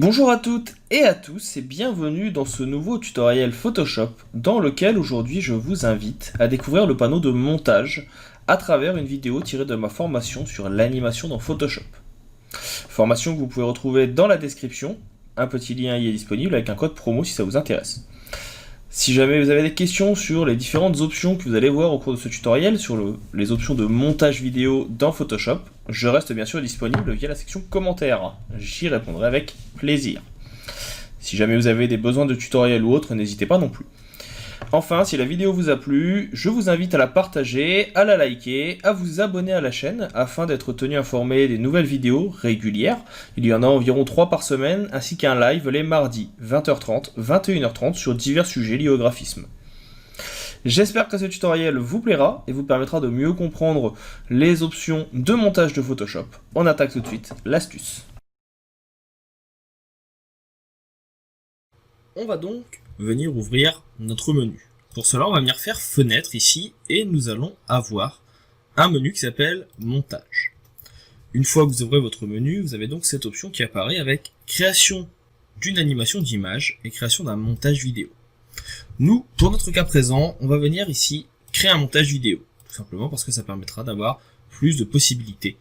Bonjour à toutes et à tous et bienvenue dans ce nouveau tutoriel Photoshop dans lequel aujourd'hui je vous invite à découvrir le panneau de montage à travers une vidéo tirée de ma formation sur l'animation dans Photoshop. Formation que vous pouvez retrouver dans la description, un petit lien y est disponible avec un code promo si ça vous intéresse. Si jamais vous avez des questions sur les différentes options que vous allez voir au cours de ce tutoriel, sur les options de montage vidéo dans Photoshop, je reste bien sûr disponible via la section commentaires. J'y répondrai avec plaisir. Si jamais vous avez des besoins de tutoriel ou autre, n'hésitez pas non plus. Enfin, si la vidéo vous a plu, je vous invite à la partager, à la liker, à vous abonner à la chaîne afin d'être tenu informé des nouvelles vidéos régulières. Il y en a environ 3 par semaine, ainsi qu'un live les mardis 20h30, 21h30 sur divers sujets liés au graphisme. J'espère que ce tutoriel vous plaira et vous permettra de mieux comprendre les options de montage de Photoshop. On attaque tout de suite l'astuce. On va donc venir ouvrir notre menu. Pour cela, on va venir faire fenêtre ici et nous allons avoir un menu qui s'appelle montage. Une fois que vous ouvrez votre menu, vous avez donc cette option qui apparaît avec création d'une animation d'image et création d'un montage vidéo. Nous, pour notre cas présent, on va venir ici créer un montage vidéo, tout simplement parce que ça permettra d'avoir plus de possibilités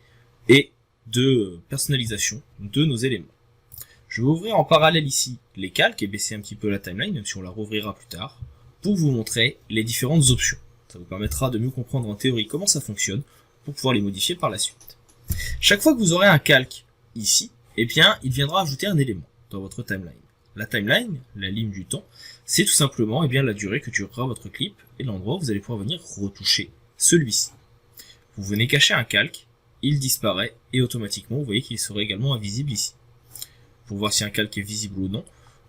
et de personnalisation de nos éléments. Je vais ouvrir en parallèle ici les calques et baisser un petit peu la timeline, même si on la rouvrira plus tard, pour vous montrer les différentes options. Ça vous permettra de mieux comprendre en théorie comment ça fonctionne, pour pouvoir les modifier par la suite. Chaque fois que vous aurez un calque ici, eh bien, il viendra ajouter un élément dans votre timeline. La timeline, la ligne du temps, c'est tout simplement la durée que durera votre clip et l'endroit où vous allez pouvoir venir retoucher celui-ci. Vous venez cacher un calque, il disparaît et automatiquement vous voyez qu'il sera également invisible ici. Pour voir si un calque est visible ou non,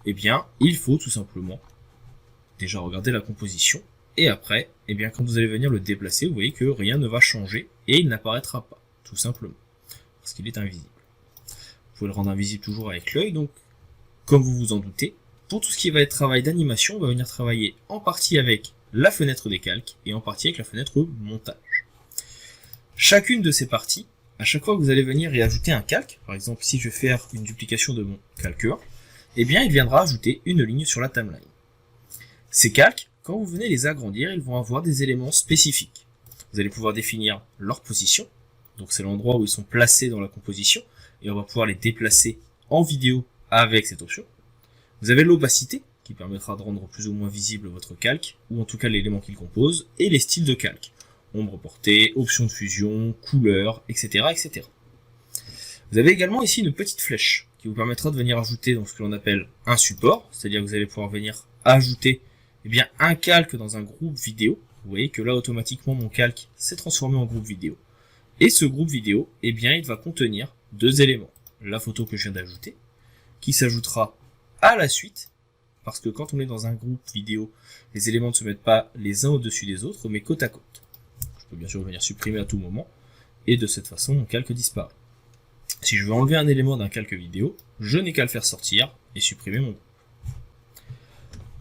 eh bien, il faut tout simplement déjà regarder la composition et après, eh bien, quand vous allez venir le déplacer, vous voyez que rien ne va changer et il n'apparaîtra pas, tout simplement, parce qu'il est invisible. Vous pouvez le rendre invisible toujours avec l'œil, donc, comme vous vous en doutez, pour tout ce qui va être travail d'animation, on va venir travailler en partie avec la fenêtre des calques et en partie avec la fenêtre montage. Chacune de ces parties, à chaque fois que vous allez venir y ajouter un calque, par exemple si je vais faire une duplication de mon calqueur, eh bien il viendra ajouter une ligne sur la timeline. Ces calques, quand vous venez les agrandir, ils vont avoir des éléments spécifiques. Vous allez pouvoir définir leur position, donc c'est l'endroit où ils sont placés dans la composition, et on va pouvoir les déplacer en vidéo avec cette option. Vous avez l'opacité, qui permettra de rendre plus ou moins visible votre calque, ou en tout cas l'élément qu'il compose, et les styles de calque. Ombre portée, option de fusion, couleur, etc., etc. Vous avez également ici une petite flèche qui vous permettra de venir ajouter dans ce que l'on appelle un support, c'est-à-dire que vous allez pouvoir venir ajouter un calque dans un groupe vidéo. Vous voyez que là automatiquement mon calque s'est transformé en groupe vidéo. Et ce groupe vidéo, il va contenir deux éléments. La photo que je viens d'ajouter, qui s'ajoutera à la suite, parce que quand on est dans un groupe vidéo, les éléments ne se mettent pas les uns au-dessus des autres, mais côte à côte. Je peux bien sûr venir supprimer à tout moment, et de cette façon, mon calque disparaît. Si je veux enlever un élément d'un calque vidéo, je n'ai qu'à le faire sortir et supprimer mon groupe.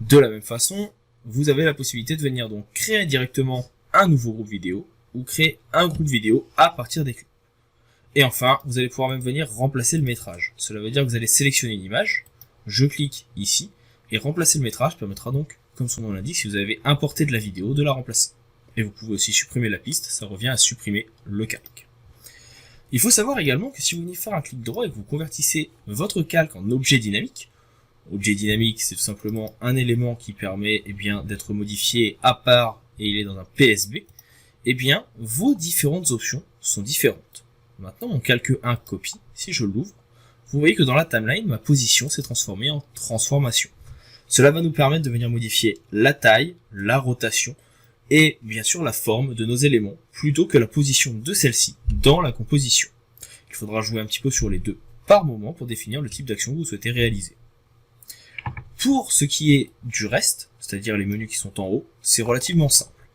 De la même façon, vous avez la possibilité de venir donc créer directement un nouveau groupe vidéo, ou créer un groupe vidéo à partir des clips. Et enfin, vous allez pouvoir même venir remplacer le métrage. Cela veut dire que vous allez sélectionner une image, je clique ici, et remplacer le métrage permettra donc, comme son nom l'indique, si vous avez importé de la vidéo, de la remplacer. Et vous pouvez aussi supprimer la piste, ça revient à supprimer le calque. Il faut savoir également que si vous venez faire un clic droit et que vous convertissez votre calque en objet dynamique c'est tout simplement un élément qui permet d'être modifié à part et il est dans un PSB, vos différentes options sont différentes. Maintenant mon calque 1 copie, si je l'ouvre, vous voyez que dans la timeline, ma position s'est transformée en transformation. Cela va nous permettre de venir modifier la taille, la rotation, et bien sûr la forme de nos éléments, plutôt que la position de celle-ci dans la composition. Il faudra jouer un petit peu sur les deux par moment pour définir le type d'action que vous souhaitez réaliser. Pour ce qui est du reste, c'est-à-dire les menus qui sont en haut, c'est relativement simple.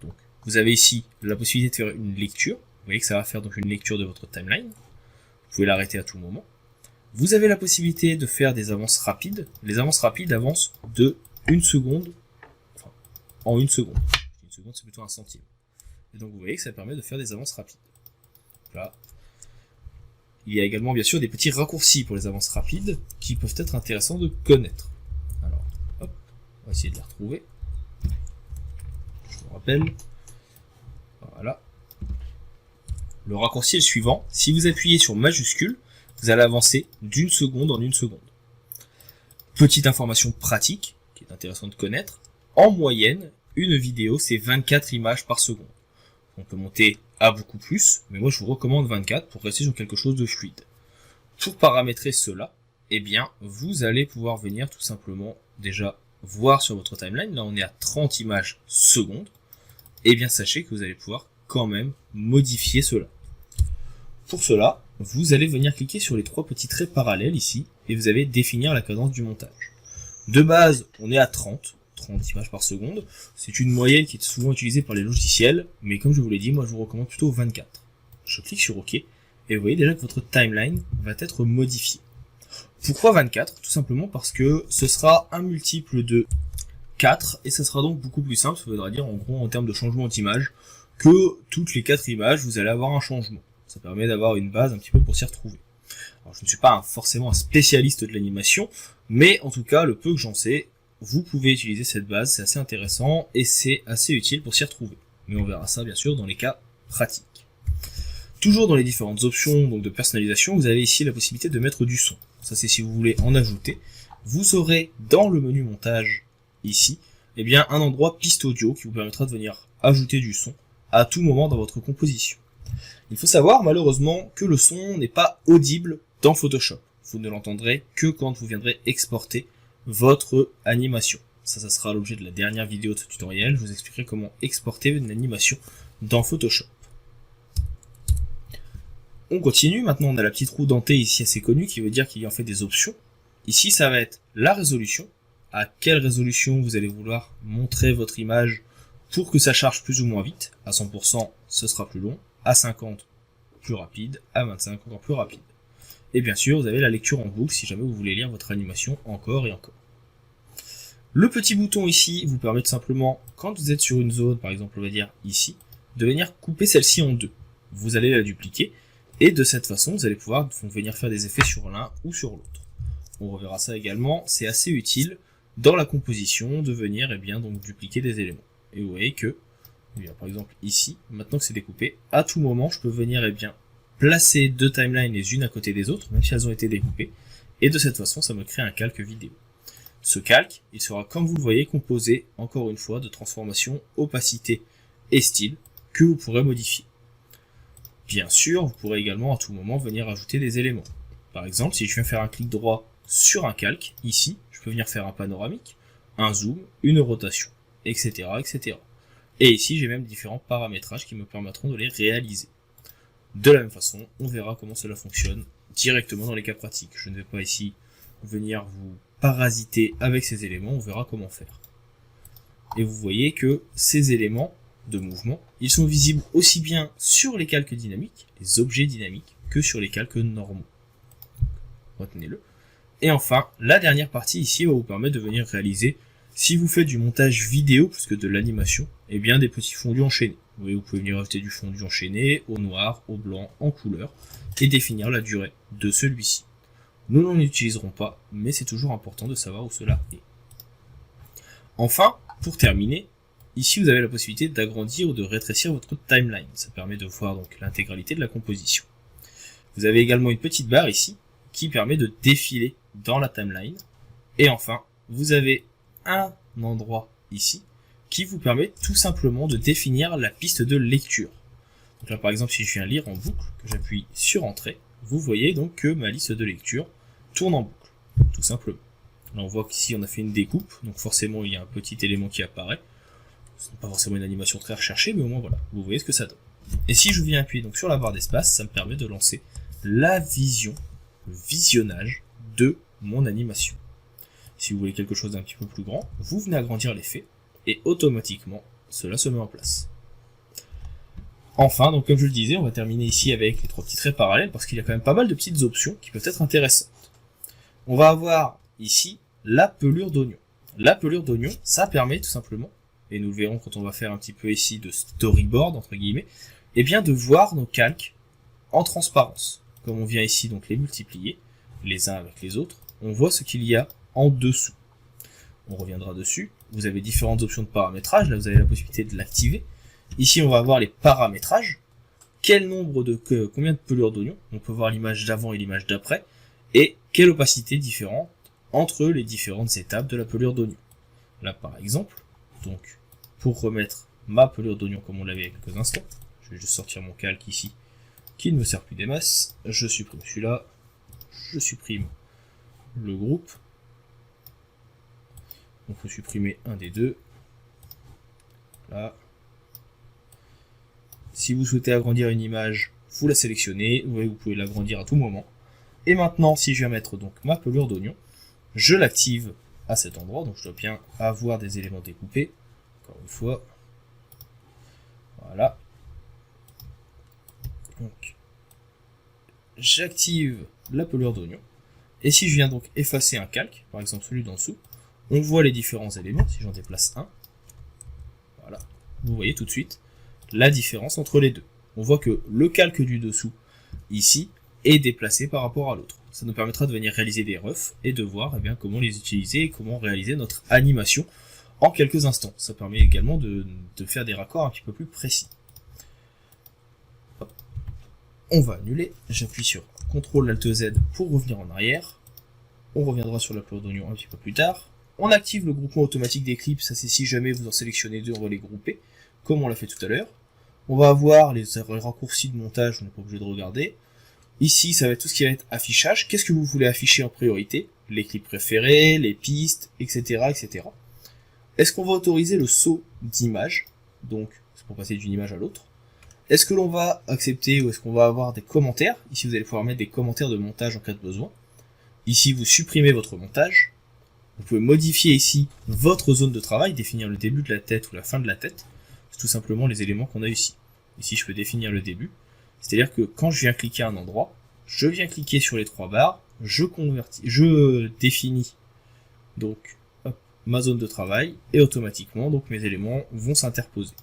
Donc, vous avez ici la possibilité de faire une lecture, vous voyez que ça va faire donc une lecture de votre timeline, vous pouvez l'arrêter à tout moment. Vous avez la possibilité de faire des avances rapides, les avances rapides avancent de 1 seconde, en 1 seconde. Une seconde, c'est plutôt un centime. Et donc vous voyez que ça permet de faire des avances rapides. Là. il y a également bien sûr des petits raccourcis pour les avances rapides qui peuvent être intéressants de connaître. Alors, hop, on va essayer de les retrouver. Je vous rappelle. Voilà. Le raccourci est le suivant. Si vous appuyez sur majuscule, vous allez avancer d'une seconde en une seconde. Petite information pratique, qui est intéressante de connaître. En moyenne, une vidéo, c'est 24 images par seconde. On peut monter à beaucoup plus, mais moi je vous recommande 24 pour rester sur quelque chose de fluide. Pour paramétrer cela, eh bien, vous allez pouvoir venir tout simplement déjà voir sur votre timeline. Là, on est à 30 images secondes. Eh bien, sachez que vous allez pouvoir quand même modifier cela. Pour cela, vous allez venir cliquer sur les trois petits traits parallèles ici, et vous allez définir la cadence du montage. De base, on est à 30 images par seconde. C'est une moyenne qui est souvent utilisée par les logiciels, mais comme je vous l'ai dit, moi je vous recommande plutôt 24. Je clique sur OK, et vous voyez déjà que votre timeline va être modifiée. Pourquoi 24? Tout simplement parce que ce sera un multiple de 4, et ça sera donc beaucoup plus simple, ça voudra dire en gros en termes de changement d'image, que toutes les 4 images, vous allez avoir un changement. Ça permet d'avoir une base un petit peu pour s'y retrouver. Alors, je ne suis pas forcément un spécialiste de l'animation, mais en tout cas, le peu que j'en sais, vous pouvez utiliser cette base, c'est assez intéressant et c'est assez utile pour s'y retrouver. Mais on verra ça bien sûr dans les cas pratiques. Toujours dans les différentes options donc de personnalisation, vous avez ici la possibilité de mettre du son. Ça c'est si vous voulez en ajouter. Vous aurez dans le menu montage ici, eh bien un endroit piste audio qui vous permettra de venir ajouter du son à tout moment dans votre composition. Il faut savoir malheureusement que le son n'est pas audible dans Photoshop. Vous ne l'entendrez que quand vous viendrez exporter votre animation. Ça sera l'objet de la dernière vidéo de ce tutoriel. Je vous expliquerai comment exporter une animation dans Photoshop. On continue. Maintenant, on a la petite roue dentée ici assez connue qui veut dire qu'il y a en fait des options. Ici, ça va être la résolution. À quelle résolution vous allez vouloir montrer votre image pour que ça charge plus ou moins vite. À 100%, ce sera plus long. À 50, plus rapide. À 25, encore plus rapide. Et bien sûr, vous avez la lecture en boucle si jamais vous voulez lire votre animation encore et encore. Le petit bouton ici vous permet tout simplement, quand vous êtes sur une zone, par exemple on va dire ici, de venir couper celle-ci en deux. Vous allez la dupliquer, et de cette façon, vous allez pouvoir venir faire des effets sur l'un ou sur l'autre. On reverra ça également, c'est assez utile dans la composition de venir donc dupliquer des éléments. Et vous voyez que, par exemple ici, maintenant que c'est découpé, à tout moment je peux venir placer deux timelines les unes à côté des autres, même si elles ont été découpées, et de cette façon ça me crée un calque vidéo. Ce calque, il sera comme vous le voyez composé, encore une fois, de transformations, opacité et style, que vous pourrez modifier. Bien sûr, vous pourrez également à tout moment venir ajouter des éléments. Par exemple, si je viens faire un clic droit sur un calque, ici, je peux venir faire un panoramique, un zoom, une rotation, etc. etc. Et ici, j'ai même différents paramétrages qui me permettront de les réaliser. De la même façon, on verra comment cela fonctionne directement dans les cas pratiques. Je ne vais pas ici venir vous parasiter avec ces éléments, on verra comment faire. Et vous voyez que ces éléments de mouvement, ils sont visibles aussi bien sur les calques dynamiques, les objets dynamiques, que sur les calques normaux. Retenez-le. Et enfin, la dernière partie ici va vous permettre de venir réaliser, si vous faites du montage vidéo plus que de l'animation, eh bien des petits fondus enchaînés. Vous voyez, vous pouvez venir ajouter du fondu enchaîné, au noir, au blanc, en couleur, et définir la durée de celui-ci. Nous n'en utiliserons pas, mais c'est toujours important de savoir où cela est. Enfin, pour terminer, ici vous avez la possibilité d'agrandir ou de rétrécir votre timeline. Ça permet de voir donc l'intégralité de la composition. Vous avez également une petite barre ici, qui permet de défiler dans la timeline. Et enfin, vous avez un endroit ici, qui vous permet tout simplement de définir la piste de lecture. Donc là par exemple si je viens lire en boucle, que j'appuie sur entrée, vous voyez donc que ma liste de lecture tourne en boucle, tout simplement. Là on voit qu'ici on a fait une découpe, donc forcément il y a un petit élément qui apparaît. Ce n'est pas forcément une animation très recherchée, mais au moins voilà, vous voyez ce que ça donne. Et si je viens appuyer donc sur la barre d'espace, ça me permet de lancer la vision, le visionnage de mon animation. Si vous voulez quelque chose d'un petit peu plus grand, vous venez agrandir l'effet, et automatiquement, cela se met en place. Enfin, donc comme je le disais, on va terminer ici avec les trois petits traits parallèles, parce qu'il y a quand même pas mal de petites options qui peuvent être intéressantes. On va avoir ici la pelure d'oignon. La pelure d'oignon, ça permet tout simplement, et nous le verrons quand on va faire un petit peu ici de storyboard, entre guillemets, eh bien de voir nos calques en transparence. comme on vient ici donc les multiplier, les uns avec les autres, on voit ce qu'il y a en dessous. On reviendra dessus. Vous avez différentes options de paramétrage. Là, vous avez la possibilité de l'activer. Ici, on va avoir les paramétrages. Combien de pelures d'oignon. On peut voir l'image d'avant et l'image d'après. Et quelle opacité différente entre les différentes étapes de la pelure d'oignon. Là, par exemple, donc, pour remettre ma pelure d'oignon comme on l'avait il y a quelques instants, je vais juste sortir mon calque ici, qui ne me sert plus des masses. Je supprime celui-là. Je supprime le groupe. Donc, il faut supprimer un des deux. Là. Si vous souhaitez agrandir une image, vous la sélectionnez. Vous voyez, vous pouvez l'agrandir à tout moment. Et maintenant, si je viens mettre donc ma pelure d'oignon, je l'active à cet endroit. Donc, je dois bien avoir des éléments découpés. Encore une fois. Voilà. Donc, j'active la pelure d'oignon. Et si je viens donc effacer un calque, par exemple celui d'en dessous, on voit les différents éléments. Si j'en déplace un, voilà, vous voyez tout de suite la différence entre les deux. On voit que le calque du dessous, ici, est déplacé par rapport à l'autre. Ça nous permettra de venir réaliser des refs et de voir comment les utiliser et comment réaliser notre animation en quelques instants. Ça permet également de faire des raccords un petit peu plus précis. Hop. On va annuler, j'appuie sur CTRL-ALT-Z pour revenir en arrière. On reviendra sur la pelure d'oignon un petit peu plus tard. On active le groupement automatique des clips, ça c'est si jamais vous en sélectionnez deux, on va les grouper, comme on l'a fait tout à l'heure. On va avoir les raccourcis de montage, on n'est pas obligé de regarder. Ici, ça va être tout ce qui va être affichage. Qu'est-ce que vous voulez afficher en priorité? Les clips préférés, les pistes, etc. etc. Est-ce qu'on va autoriser le saut d'image? Donc, c'est pour passer d'une image à l'autre. Est-ce que l'on va accepter ou est-ce qu'on va avoir des commentaires? Ici, vous allez pouvoir mettre des commentaires de montage en cas de besoin. Ici, vous supprimez votre montage. Vous pouvez modifier ici votre zone de travail, définir le début de la tête ou la fin de la tête. C'est tout simplement les éléments qu'on a ici. Ici, je peux définir le début. C'est-à-dire que quand je viens cliquer à un endroit, je viens cliquer sur les trois barres, je définis donc hop, ma zone de travail et automatiquement donc mes éléments vont s'interposer.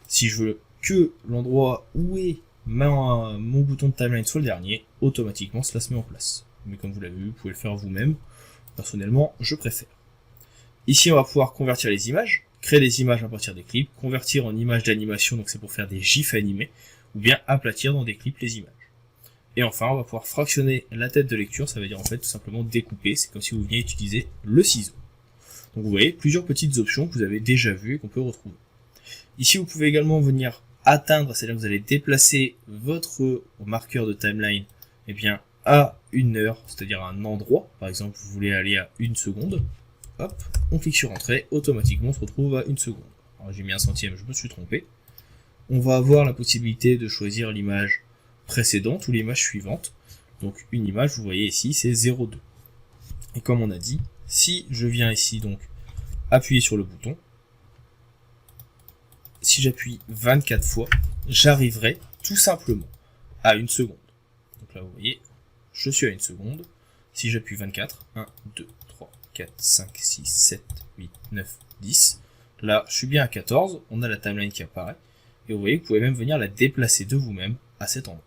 Si je veux que l'endroit où est mon bouton de timeline soit le dernier, automatiquement cela se met en place. Mais comme vous l'avez vu, vous pouvez le faire vous-même. Personnellement, je préfère. Ici, on va pouvoir convertir les images, créer des images à partir des clips, convertir en images d'animation, donc c'est pour faire des gifs animés, ou bien aplatir dans des clips les images. Et enfin, on va pouvoir fractionner la tête de lecture, ça veut dire en fait tout simplement découper, c'est comme si vous veniez utiliser le ciseau. Donc vous voyez, plusieurs petites options que vous avez déjà vues et qu'on peut retrouver. Ici, vous pouvez également venir atteindre, c'est-à-dire que vous allez déplacer votre marqueur de timeline à une heure, c'est-à-dire à un endroit. Par exemple, vous voulez aller à 1 seconde. Hop, on clique sur Entrée, automatiquement on se retrouve à 1 seconde. Alors j'ai mis un centième, je me suis trompé. On va avoir la possibilité de choisir l'image précédente ou l'image suivante. Donc une image, vous voyez ici, c'est 0,2. Et comme on a dit, si je viens ici donc appuyer sur le bouton, si j'appuie 24 fois, j'arriverai tout simplement à 1 seconde. Donc là vous voyez, je suis à 1 seconde. Si j'appuie 24, 1, 2, 3, 4, 5, 6, 7, 8, 9, 10. Là, je suis bien à 14, on a la timeline qui apparaît. Et vous voyez, vous pouvez même venir la déplacer de vous-même à cet endroit.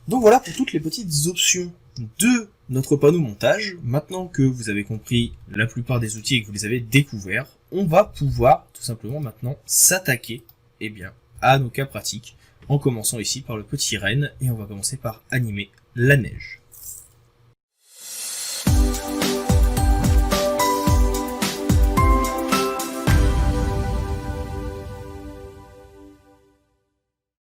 Donc voilà pour toutes les petites options de notre panneau montage. Maintenant que vous avez compris la plupart des outils et que vous les avez découverts, on va pouvoir tout simplement maintenant s'attaquer à nos cas pratiques en commençant ici par le petit renne et on va commencer par animer la neige.